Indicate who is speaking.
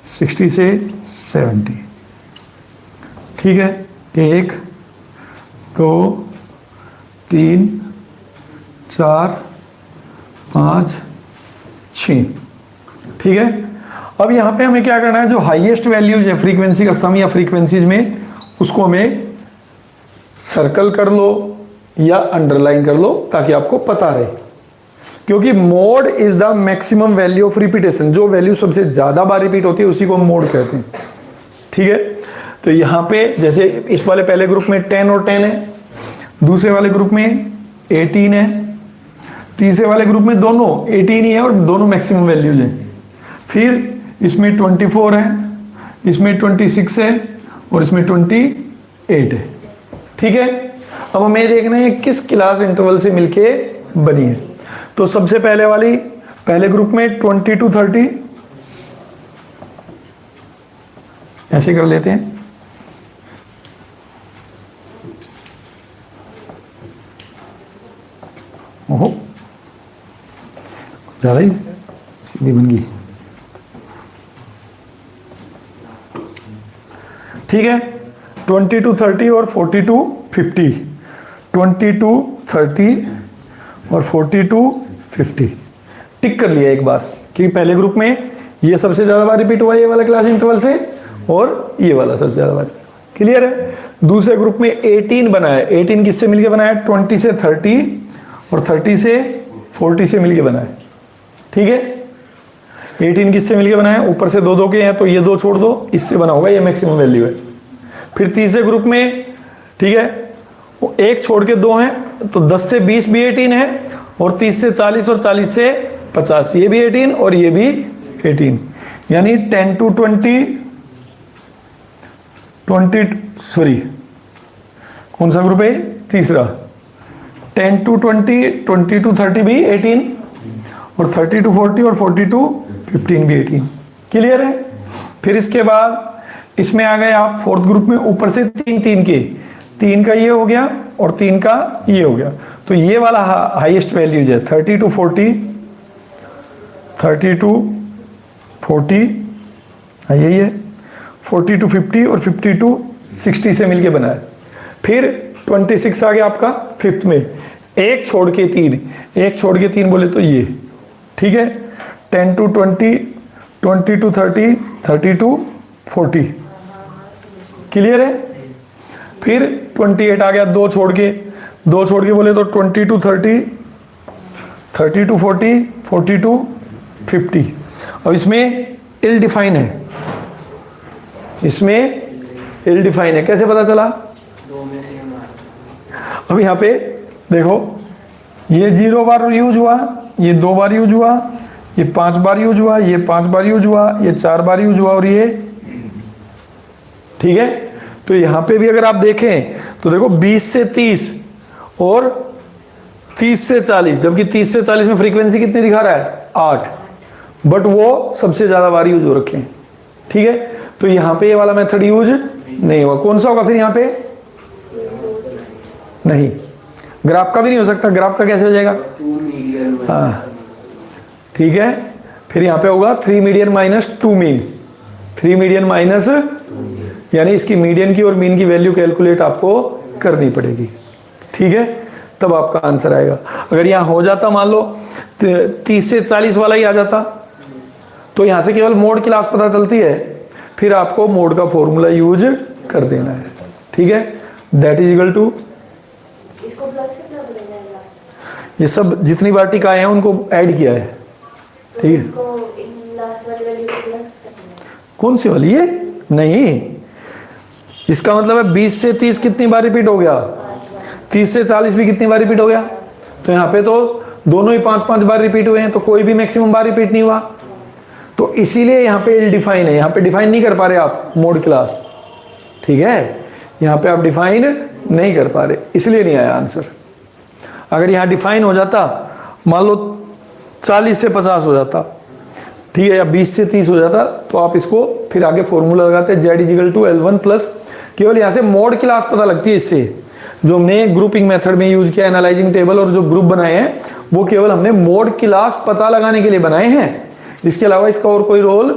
Speaker 1: 60 से 70, ठीक है। 1 2 3 4 5 6, ठीक है। अब यहाँ पे हमें क्या करना है, जो हाईएस्ट वैल्यूज है फ्रीक्वेंसी का सम या फ्रीक्वेंसीज में, उसको हमें सर्कल कर लो या अंडरलाइन कर लो ताकि आपको पता रहे, क्योंकि mode is the maximum value of repetition. जो वैल्यू सबसे ज्यादा बार रिपीट होती है उसी को हम मोड कहते हैं, ठीक है। तो यहाँ पे जैसे इस वाले पहले ग्रुप में 10 और 10 है, दूसरे वाले ग्रुप में 18 है, तीसरे वाले ग्रुप में दोनों 18 ही है और दोनों मैक्सिमम वैल्यूज हैं। फिर इसमें 24 है, इसमें 26 है और इसमें 28 है, ठीक है। अब हमें देखना है किस क्लास इंटरवल से मिलके बनी है। तो सबसे पहले वाली, पहले ग्रुप में 20 to 30 ऐसे कर लेते हैं। ओहो, ज्यादा ही सीधी बन गई, ठीक है। 20 to 30 और 40 to 50, 20 to 30 और 40 to 50 टिक कर लिया एक बार, क्योंकि पहले ग्रुप में ये सबसे ज्यादा बार रिपीट हुआ ये वाला क्लास इंटरवल से, और ये वाला सबसे ज्यादा बार। क्लियर है। दूसरे ग्रुप में 18 बना है, 18 किससे मिलके बना है, 20 से 30 और 30 से 40 से मिलके बना है, ठीक है। 18 किससे मिलके बना है, ऊपर से 2 के हैं तो ये 2 छोड़ दो, इससे बना होगा, ये मैक्सिमम वैल्यू है। फिर तीसरे ग्रुप में, ठीक है, वो 1 छोड़ के 2 हैं, तो 10 से 20 भी 18 है, और 30 से 40 और 40 से 50 ये भी 18 और ये भी 18, यानी 10 to 20 सॉरी कौन सा ग्रुप है, तीसरा। 10 to 20, 20 to 30 भी 18 और 30 to 40 और 40 to 15 भी 18। क्लियर है। फिर इसके बाद इसमें आ गए आप फोर्थ ग्रुप में, ऊपर से 3 के, 3 का ये हो गया और 3 का ये हो गया, तो ये वाला हाईएस्ट वैल्यूज है 30 to 40, 30 to 40 यही है, 40 to 50 और 50 to 60 से मिलके बना है। फिर 26 आ गया आपका फिफ्थ में, 1 छोड़ के 3, 1 छोड़ के 3 बोले तो ये, ठीक है। 10 to 20, 20 to 30, 30 to 40। क्लियर है। फिर 28 आ गया, 2 छोड़ के बोले तो 20 to 30, 30 to 40, 40 to 50। अब इसमें इल डिफाइन है, इसमें इल डिफाइन है, कैसे पता चला, अब यहाँ पे देखो, ये 0 बार यूज हुआ, ये 2 बार यूज हुआ, ये 5 बार यूज हुआ, ये 5 बार यूज हुआ, ये 4 बार यूज हुआ और ये, ठीक है। तो यहां पे भी अगर आप देखें तो देखो 20 से 30 और 30 से 40, जबकि 30 से 40 में फ्रीक्वेंसी कितनी दिखा रहा है, 8, बट वो सबसे ज्यादा बार यूज हो रखे हैं, ठीक है। तो यहां पे ये वाला मेथड यूज नहीं हुआ, कौन सा होगा फिर यहां पे, नहीं, ग्राफ का भी नहीं हो सकता, ग्राफ का कैसे हो जाएगा, हाँ, ठीक है। फिर यहां पे होगा 3 median minus 2 mean, 3 median minus, यानी इसकी मीडियन की और मीन की वैल्यू कैलकुलेट आपको करनी पड़ेगी, ठीक है, तब आपका आंसर आएगा। अगर यहां हो जाता मान लो 30 से 40 वाला ही आ जाता, तो यहां से केवल मोड क्लास पता चलती है, फिर आपको मोड का फॉर्मूला यूज कर देना है, ठीक है। दैट इज इक्वल टू, ये सब जितनी बार टिकाए हैं उनको ऐड किया है, ठीक है। कौन सी वाली है, नहीं, इसका मतलब है 20 से 30 कितनी बार रिपीट हो गया, 30 से 40 भी कितनी बार रिपीट हो गया, तो यहाँ पे तो दोनों ही 5-5 बार रिपीट हुए हैं, तो कोई भी मैक्सिमम बार रिपीट नहीं हुआ, तो इसीलिए यहाँ पे इल डिफाइन है, यहाँ पे डिफाइन नहीं कर पा रहे आप मोड क्लास, ठीक है, यहाँ पे आप डिफाइन नहीं कर पा रहे, इसलिए नहीं आया आंसर। अगर यहाँ डिफाइन हो जाता, मान लो 40 से 50 हो जाता, ठीक है, या 20 से 30 हो जाता, तो आप इसको फिर आगे फॉर्मूला लगाते Z equal to L1 plus, केवल यहाँ से मोड क्लास पता लगती है इससे, जो हमने ग्रुपिंग मेथड में यूज किया, एनालाइजिंग टेबल और जो ग्रुप बनाए हैं वो केवल हमने मोड क्लास पता लगाने के लिए बनाए हैं, इसके अलावा इसका और कोई रोल